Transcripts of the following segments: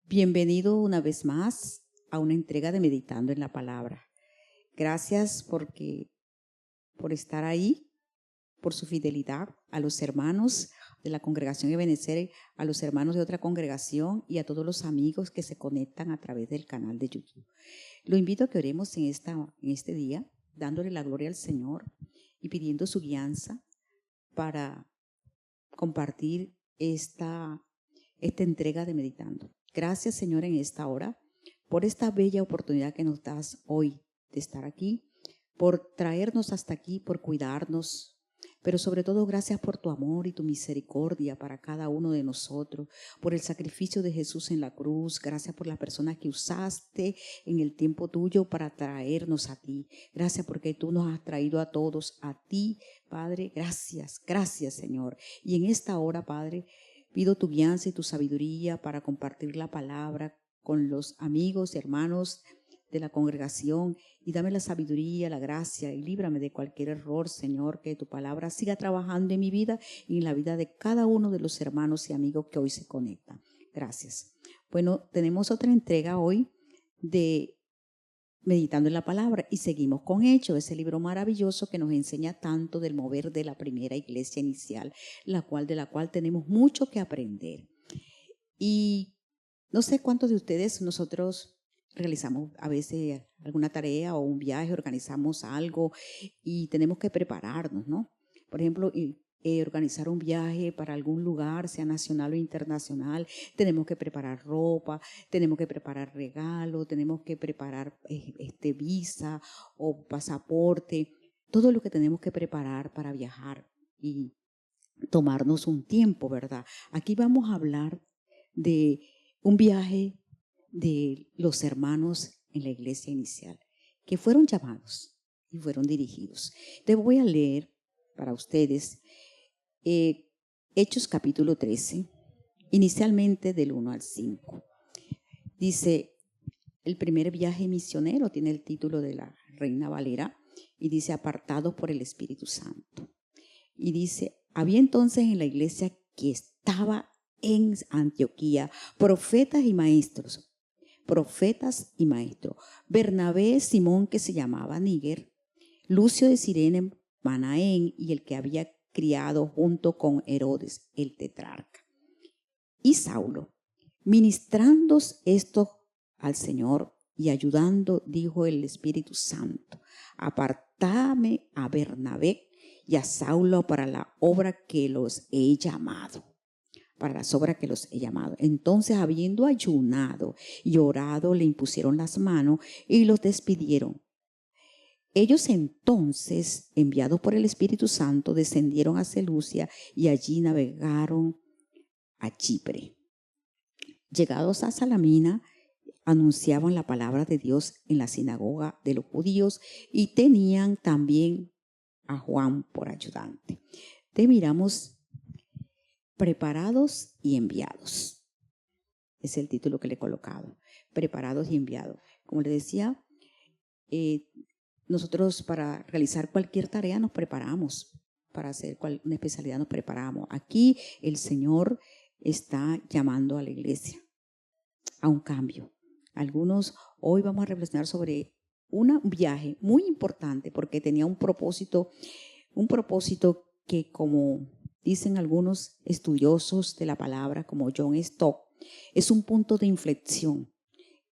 Bienvenido una vez más a una entrega de Meditando en la Palabra. Gracias por estar ahí, por su fidelidad a los hermanos de la congregación Ebenezer, a los hermanos de otra congregación y a todos los amigos que se conectan a través del canal de YouTube. Lo invito a que oremos en este día, dándole la gloria al Señor y pidiendo su guianza para compartir esta entrega de Meditando. Gracias, Señor, en esta hora, por esta bella oportunidad que nos das hoy de estar aquí, por traernos hasta aquí, por cuidarnos, pero sobre todo gracias por tu amor y tu misericordia para cada uno de nosotros, por el sacrificio de Jesús en la cruz, gracias por las personas que usaste en el tiempo tuyo para traernos a ti. Gracias porque tú nos has traído a todos, a ti, Padre. Gracias, gracias, Señor. Y en esta hora, Padre, pido tu guianza y tu sabiduría para compartir la palabra con los amigos y hermanos de la congregación y dame la sabiduría, la gracia y líbrame de cualquier error, Señor, que tu palabra siga trabajando en mi vida y en la vida de cada uno de los hermanos y amigos que hoy se conectan. Gracias. Bueno, tenemos otra entrega hoy de Meditando en la Palabra y seguimos con Hechos, ese libro maravilloso que nos enseña tanto del mover de la primera iglesia inicial, de la cual tenemos mucho que aprender. Y no sé cuántos de ustedes nosotros realizamos a veces alguna tarea o un viaje, organizamos algo y tenemos que prepararnos, ¿no? Por ejemplo, organizar un viaje para algún lugar, sea nacional o internacional, tenemos que preparar ropa, tenemos que preparar regalo, tenemos que preparar visa o pasaporte, todo lo que tenemos que preparar para viajar y tomarnos un tiempo, ¿verdad? Aquí vamos a hablar de un viaje de los hermanos en la iglesia inicial, que fueron llamados y fueron dirigidos. Te voy a leer para ustedes Hechos capítulo 13, inicialmente del 1 al 5. Dice, el primer viaje misionero tiene el título de la Reina Valera y dice, apartados por el Espíritu Santo. Y dice, había entonces en la iglesia que estaba en Antioquía profetas y maestros. Bernabé, Simón, que se llamaba Níger, Lucio de Cirene, Manaén, y el que había criado junto con Herodes, el tetrarca. Y Saulo, ministrando esto al Señor y ayudando, dijo el Espíritu Santo, apartame a Bernabé y a Saulo para la obra que los he llamado. Entonces, habiendo ayunado y orado, le impusieron las manos y los despidieron. Ellos entonces, enviados por el Espíritu Santo, descendieron a Seleucia y allí navegaron a Chipre. Llegados a Salamina, anunciaban la palabra de Dios en la sinagoga de los judíos y tenían también a Juan por ayudante. Te miramos preparados y enviados. Es el título que le he colocado. Preparados y enviados. Como le decía, nosotros para realizar cualquier tarea nos preparamos. Para hacer una especialidad nos preparamos. Aquí el Señor está llamando a la iglesia a un cambio. Hoy vamos a reflexionar sobre un viaje muy importante porque tenía un propósito que, como dicen algunos estudiosos de la palabra, como John Stott, es un punto de inflexión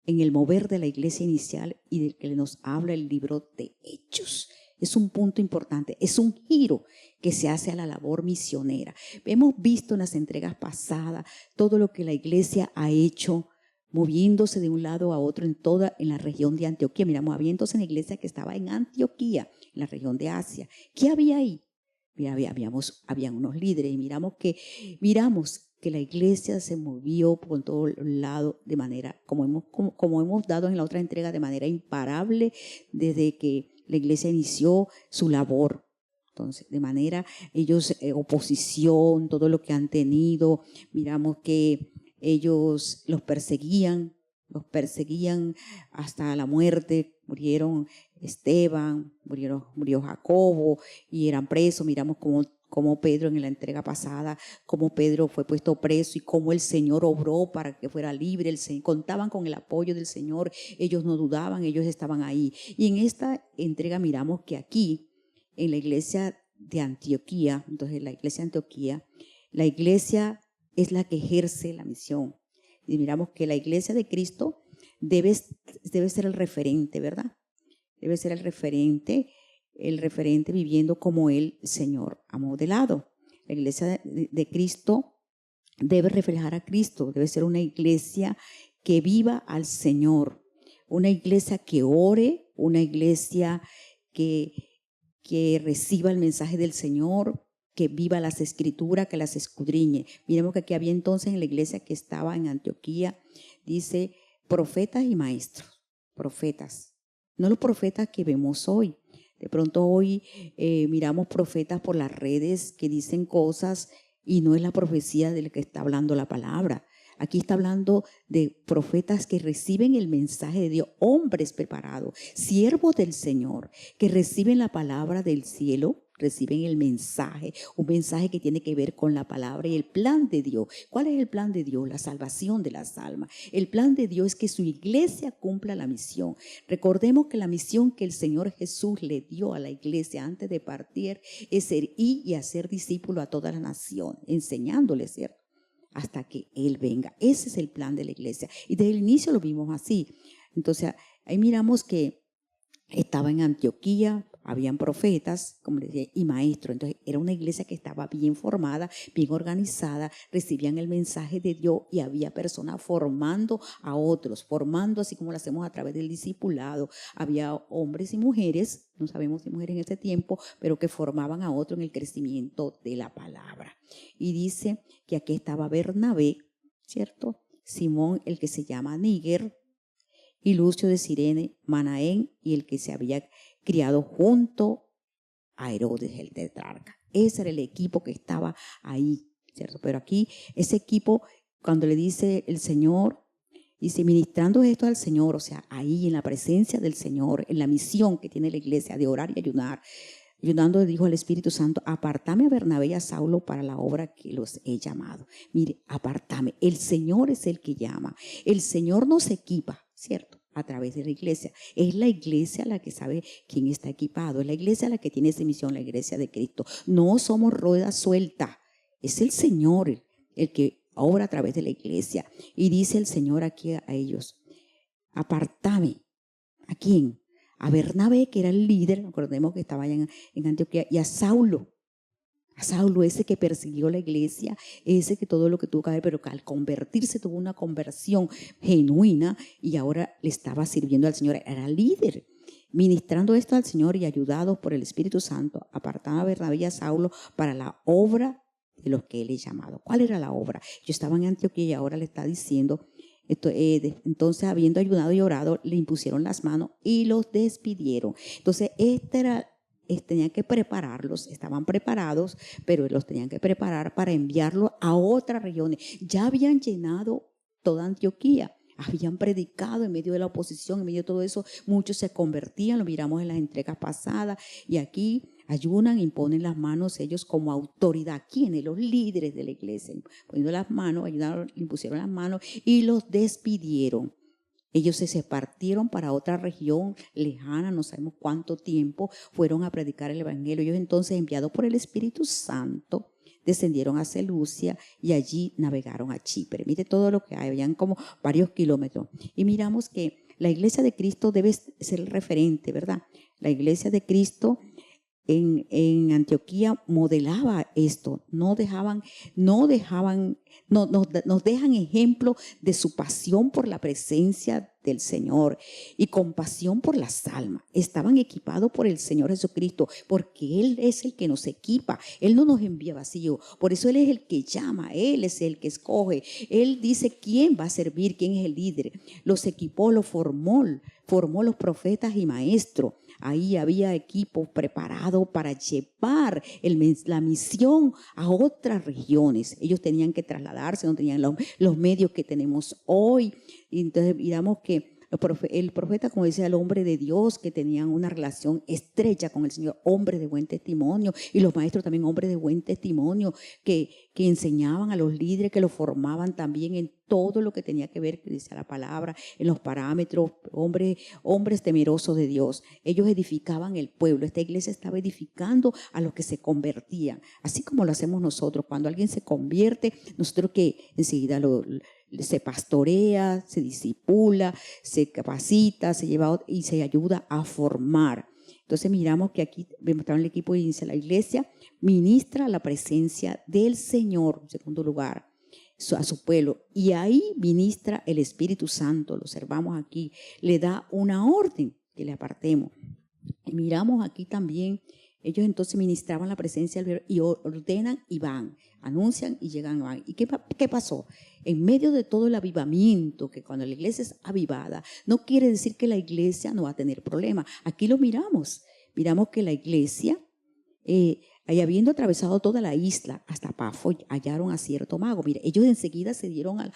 en el mover de la iglesia inicial y del que nos habla el libro de Hechos. Es un punto importante, es un giro que se hace a la labor misionera. Hemos visto en las entregas pasadas todo lo que la iglesia ha hecho, moviéndose de un lado a otro en la región de Antioquía. Miramos, había entonces una iglesia que estaba en Antioquía, en la región de Asia. ¿Qué había ahí? Habían unos líderes y miramos que la iglesia se movió por todo lado de manera, como hemos dado en la otra entrega, de manera imparable desde que la iglesia inició su labor. Entonces, de manera, ellos, oposición, todo lo que han tenido, miramos que ellos los perseguían hasta la muerte. Murieron Esteban, murió Jacobo y eran presos. Miramos como Pedro en la entrega pasada, como Pedro fue puesto preso y cómo el Señor obró para que fuera libre. Contaban con el apoyo del Señor, ellos no dudaban, ellos estaban ahí. Y en esta entrega miramos que aquí, en la iglesia de Antioquía, entonces la iglesia de Antioquía, la iglesia es la que ejerce la misión. Y miramos que la iglesia de Cristo debe ser el referente, ¿verdad? Debe ser el referente viviendo como el Señor ha modelado. La iglesia de Cristo debe reflejar a Cristo, debe ser una iglesia que viva al Señor, una iglesia que ore, una iglesia que reciba el mensaje del Señor, que viva las escrituras, que las escudriñe. Miremos que aquí había entonces en la iglesia que estaba en Antioquía, dice profetas y maestros, profetas. No los profetas que vemos hoy. De pronto hoy miramos profetas por las redes que dicen cosas y no es la profecía de la que está hablando la palabra. Aquí está hablando de profetas que reciben el mensaje de Dios, hombres preparados, siervos del Señor, que reciben la palabra del cielo, reciben el mensaje, un mensaje que tiene que ver con la palabra y el plan de Dios. ¿Cuál es el plan de Dios? La salvación de las almas. El plan de Dios es que su iglesia cumpla la misión. Recordemos que la misión que el Señor Jesús le dio a la iglesia antes de partir es ser ir y hacer discípulo a toda la nación, enseñándoles, ¿cierto? Hasta que Él venga. Ese es el plan de la iglesia. Y desde el inicio lo vimos así. Entonces, ahí miramos que estaba en Antioquía, habían profetas, como les decía, y maestros. Entonces, era una iglesia que estaba bien formada, bien organizada, recibían el mensaje de Dios y había personas formando a otros, formando así como lo hacemos a través del discipulado. Había hombres y mujeres, no sabemos si mujeres en este tiempo, pero que formaban a otros en el crecimiento de la palabra. Y dice que aquí estaba Bernabé, ¿cierto? Simón, el que se llama Níger, y Lucio de Cirene, Manaén y el que se había criado junto a Herodes el tetrarca. Ese era el equipo que estaba ahí, ¿cierto? Pero aquí ese equipo, cuando le dice el Señor, dice ministrando esto al Señor, o sea, ahí en la presencia del Señor, en la misión que tiene la iglesia de orar y ayunar, ayunando dijo al Espíritu Santo, apartame a Bernabé y a Saulo para la obra que los he llamado. Mire, apartame. El Señor es el que llama. El Señor nos equipa, ¿cierto? A través de la iglesia. Es la iglesia la que sabe quién está equipado. Es la iglesia la que tiene esa misión, la iglesia de Cristo. No somos ruedas sueltas. Es el Señor el que obra a través de la iglesia. Y dice el Señor aquí a ellos, apartame. ¿A quién? A Bernabé, que era el líder, recordemos que estaba allá en Antioquía, y a Saulo, ese que persiguió la iglesia, ese que todo lo que tuvo que ver, pero que al convertirse tuvo una conversión genuina y ahora le estaba sirviendo al Señor, era líder. Ministrando esto al Señor y ayudados por el Espíritu Santo, apartaba a Bernabé y a Saulo para la obra de los que él es llamado. ¿Cuál era la obra? Yo estaba en Antioquía y ahora le está diciendo, entonces habiendo ayudado y orado, le impusieron las manos y los despidieron. Entonces tenían que prepararlos, estaban preparados, pero los tenían que preparar para enviarlos a otras regiones. Ya habían llenado toda Antioquía, habían predicado en medio de la oposición, en medio de todo eso, muchos se convertían, lo miramos en las entregas pasadas, y aquí ayunan, imponen las manos ellos como autoridad. ¿Quiénes? Los líderes de la iglesia, poniendo las manos, ayudaron, impusieron las manos y los despidieron. Ellos se partieron para otra región lejana, no sabemos cuánto tiempo, fueron a predicar el evangelio. Ellos entonces, enviados por el Espíritu Santo, descendieron a Seleucia y allí navegaron a Chipre. Mire todo lo que hay, habían como varios kilómetros. Y miramos que la iglesia de Cristo debe ser el referente, ¿verdad? La iglesia de Cristo en Antioquía modelaba esto, nos dejan ejemplo de su pasión por la presencia del Señor y compasión por las almas. Estaban equipados por el Señor Jesucristo, porque Él es el que nos equipa, Él no nos envía vacío, por eso Él es el que llama, Él es el que escoge, Él dice quién va a servir, quién es el líder, los equipó, los formó los profetas y maestros. Ahí había equipos preparados para llevar la misión a otras regiones. Ellos tenían que trasladarse, no tenían los medios que tenemos hoy. Y entonces miramos que El profeta, como decía, el hombre de Dios, que tenían una relación estrecha con el Señor, hombre de buen testimonio, y los maestros también hombres de buen testimonio, que enseñaban a los líderes, que los formaban también en todo lo que tenía que ver, que dice la palabra, en los parámetros, hombres temerosos de Dios. Ellos edificaban el pueblo. Esta iglesia estaba edificando a los que se convertían, así como lo hacemos nosotros. Cuando alguien se convierte, nosotros que enseguida se pastorea, se discipula, se capacita, se lleva y se ayuda a formar. Entonces miramos que aquí vemos el equipo y dice: la iglesia ministra la presencia del Señor, en segundo lugar, a su pueblo, y ahí ministra el Espíritu Santo. Lo observamos aquí, le da una orden que le apartemos. Y miramos aquí también, ellos entonces ministraban la presencia del Señor y ordenan y van, anuncian y llegan y van. ¿Y qué pasó? En medio de todo el avivamiento, que cuando la iglesia es avivada, no quiere decir que la iglesia no va a tener problemas. Aquí lo miramos que la iglesia, y habiendo atravesado toda la isla hasta Pafo, hallaron a cierto mago. Mire, ellos enseguida se dieron a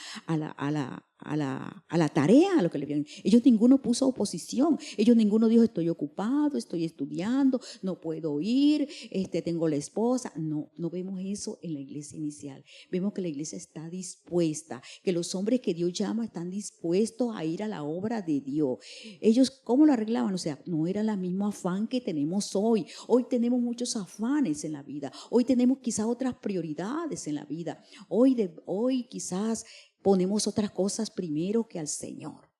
la tarea, a lo que le vieron. Ellos ninguno puso oposición. Ellos ninguno dijo: estoy ocupado, estoy estudiando, no puedo ir, tengo la esposa. No vemos eso en la iglesia inicial. Vemos que la iglesia está dispuesta, que los hombres que Dios llama están dispuestos a ir a la obra de Dios. Ellos, ¿cómo lo arreglaban? O sea, no era el mismo afán que tenemos hoy. Hoy tenemos muchos afanes en la vida. Hoy tenemos quizás otras prioridades en la vida. Hoy quizás ponemos otras cosas primero que al Señor.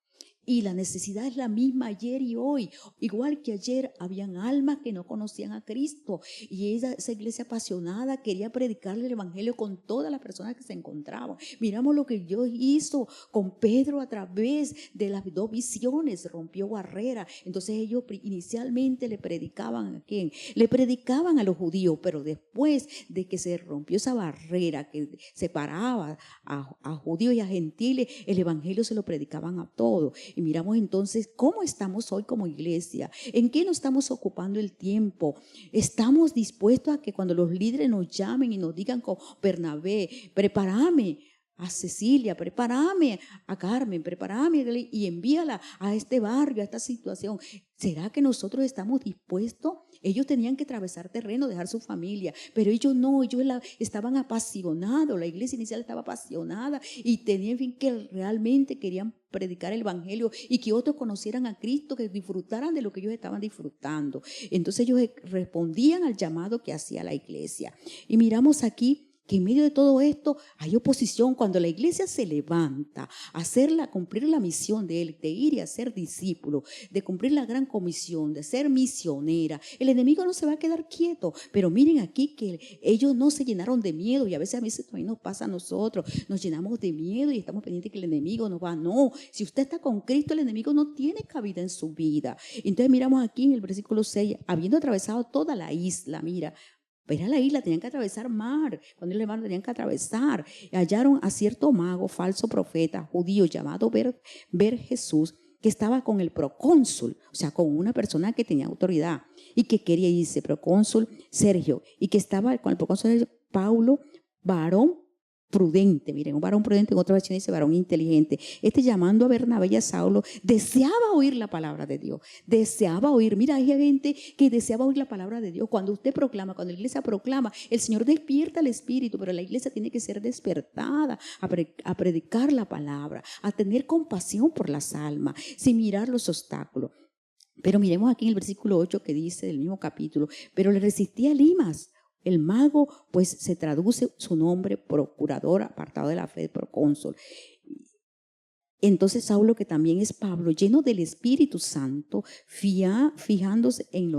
Y la necesidad es la misma ayer y hoy. Igual que ayer habían almas que no conocían a Cristo, y esa iglesia apasionada quería predicarle el evangelio con todas las personas que se encontraban. Miramos lo que Dios hizo con Pedro a través de las dos visiones, rompió barreras. Entonces ellos inicialmente le predicaban ¿a quién? Le predicaban a los judíos, pero después de que se rompió esa barrera que separaba a judíos y a gentiles, el evangelio se lo predicaban a todos. Y miramos entonces cómo estamos hoy como iglesia, en qué nos estamos ocupando el tiempo. Estamos dispuestos a que cuando los líderes nos llamen y nos digan como Bernabé: prepárame a Cecilia, prepárame a Carmen, prepárame y envíala a este barrio, a esta situación. ¿Será que nosotros estamos dispuestos? Ellos tenían que atravesar terreno, dejar su familia, pero ellos no, estaban apasionados. La iglesia inicial estaba apasionada y tenían que realmente querían predicar el evangelio y que otros conocieran a Cristo, que disfrutaran de lo que ellos estaban disfrutando. Entonces ellos respondían al llamado que hacía la iglesia. Y miramos aquí que en medio de todo esto hay oposición. Cuando la iglesia se levanta a cumplir la misión de él, de ir y hacer discípulos, de cumplir la gran comisión, de ser misionera, el enemigo no se va a quedar quieto. Pero miren aquí que ellos no se llenaron de miedo, y a veces también nos pasa a nosotros, nos llenamos de miedo y estamos pendientes que el enemigo nos va. No, si usted está con Cristo, el enemigo no tiene cabida en su vida. Entonces miramos aquí en el versículo 6, habiendo atravesado toda la isla, mira, era la isla, tenían que atravesar mar. Cuando el mar tenían que atravesar. Hallaron a cierto mago, falso profeta, judío, llamado Bar Jesús, que estaba con el procónsul, o sea, con una persona que tenía autoridad y que quería irse, procónsul Sergio, y que estaba con el procónsul Paulo, varón prudente. Miren, un varón prudente, en otra versión dice varón inteligente. Llamando a Bernabé y a Saulo, deseaba oír la palabra de Dios. Deseaba oír. Mira, hay gente que deseaba oír la palabra de Dios. Cuando usted proclama, cuando la iglesia proclama, el Señor despierta el espíritu, pero la iglesia tiene que ser despertada a predicar la palabra, a tener compasión por las almas, sin mirar los obstáculos. Pero miremos aquí en el versículo 8 que dice del mismo capítulo: pero le resistía Elimas, el mago, pues se traduce su nombre procurador, apartado de la fe, procónsul. Entonces Saulo, que también es Pablo, lleno del Espíritu Santo, fijándose en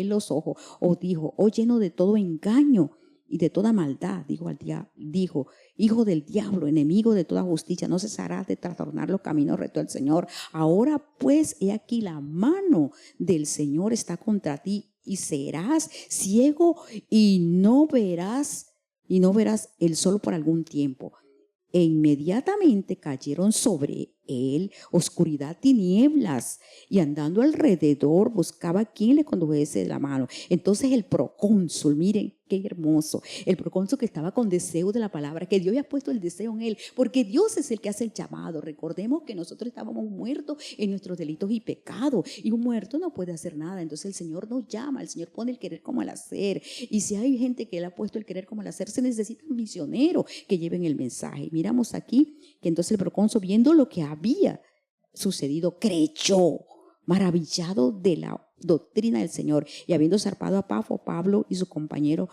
los ojos, dijo: lleno de todo engaño y de toda maldad, dijo: hijo del diablo, enemigo de toda justicia, no cesarás de trastornar los caminos rectos del Señor. Ahora pues, he aquí, la mano del Señor está contra ti, y serás ciego y no verás el sol por algún tiempo. E inmediatamente cayeron sobre él oscuridad, tinieblas, y andando alrededor buscaba quien le condujese de la mano. Entonces el procónsul, miren qué hermoso. El procónsul que estaba con deseo de la palabra, que Dios había puesto el deseo en él, porque Dios es el que hace el llamado. Recordemos que nosotros estábamos muertos en nuestros delitos y pecados, y un muerto no puede hacer nada. Entonces el Señor nos llama, el Señor pone el querer como el hacer. Y si hay gente que Él ha puesto el querer como el hacer, se necesitan misioneros que lleven el mensaje. Miramos aquí que entonces el procónsul, viendo lo que había sucedido, creyó, maravillado de la doctrina del Señor, y habiendo zarpado a Pafo, Pablo y su compañero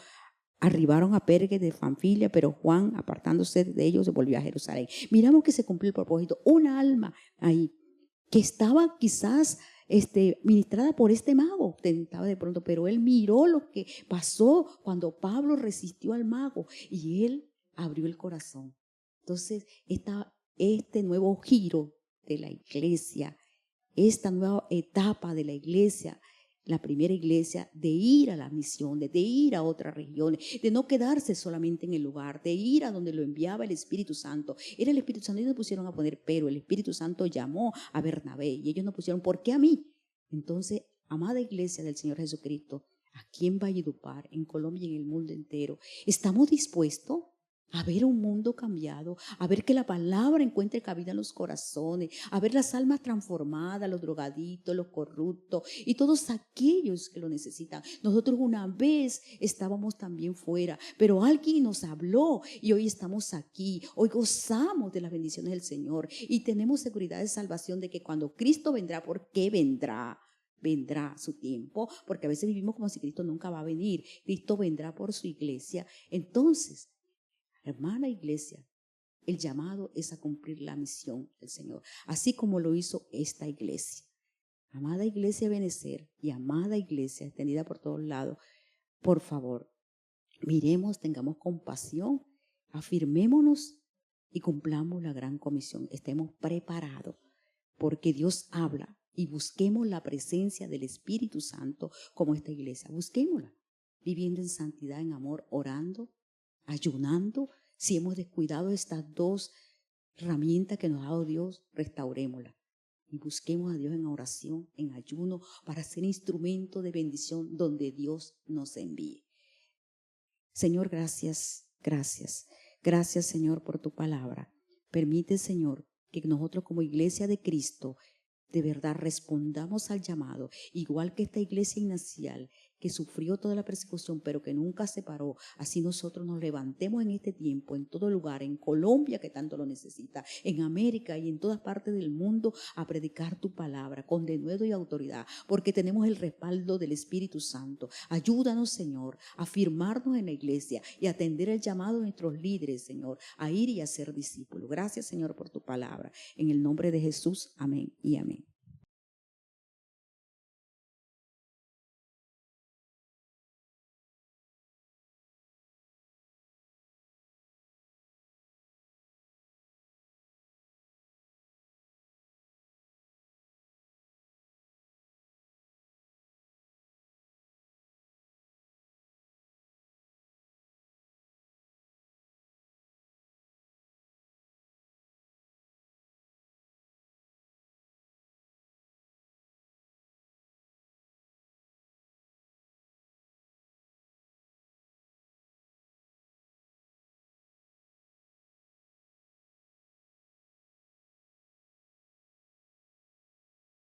arribaron a Pergue de Panfilia, pero Juan, apartándose de ellos, se volvió a Jerusalén. Miramos que se cumplió el propósito. Una alma ahí que estaba quizás ministrada por este mago, tentaba de pronto, pero él miró lo que pasó cuando Pablo resistió al mago y él abrió el corazón. Entonces, este nuevo giro de la iglesia, esta nueva etapa de la iglesia, la primera iglesia, de ir a las misiones, de ir a otras regiones, de no quedarse solamente en el lugar, de ir a donde lo enviaba el Espíritu Santo. Era el Espíritu Santo, ellos no pusieron a poner pero, el Espíritu Santo llamó a Bernabé y ellos no pusieron, ¿por qué a mí? Entonces, amada iglesia del Señor Jesucristo, aquí en Valledupar, en Colombia y en el mundo entero, ¿estamos dispuestos a ver un mundo cambiado, a ver que la palabra encuentre cabida en los corazones, a ver las almas transformadas, los drogaditos, los corruptos y todos aquellos que lo necesitan? Nosotros una vez estábamos también fuera, pero alguien nos habló y hoy estamos aquí, hoy gozamos de las bendiciones del Señor y tenemos seguridad de salvación de que cuando Cristo vendrá, ¿por qué vendrá? Vendrá su tiempo, porque a veces vivimos como si Cristo nunca va a venir. Cristo vendrá por su iglesia. Entonces, hermana iglesia, el llamado es a cumplir la misión del Señor, así como lo hizo esta iglesia. Amada iglesia Benecer y amada iglesia extendida por todos lados, por favor, miremos, tengamos compasión, afirmémonos y cumplamos la gran comisión. Estemos preparados porque Dios habla y busquemos la presencia del Espíritu Santo como esta iglesia. Busquémosla, viviendo en santidad, en amor, orando, ayunando. Si hemos descuidado estas dos herramientas que nos ha dado Dios, restaurémoslas y busquemos a Dios en oración, en ayuno, para ser instrumento de bendición donde Dios nos envíe. Señor, gracias, gracias. Gracias, Señor, por tu palabra. Permite, Señor, que nosotros como iglesia de Cristo de verdad respondamos al llamado, igual que esta iglesia ignacial que sufrió toda la persecución, pero que nunca se paró. Así nosotros nos levantemos en este tiempo, en todo lugar, en Colombia que tanto lo necesita, en América y en todas partes del mundo, a predicar tu palabra con denuedo y autoridad, porque tenemos el respaldo del Espíritu Santo. Ayúdanos, Señor, a firmarnos en la iglesia y a atender el llamado de nuestros líderes, Señor, a ir y a ser discípulos. Gracias, Señor, por tu palabra. En el nombre de Jesús, amén y amén.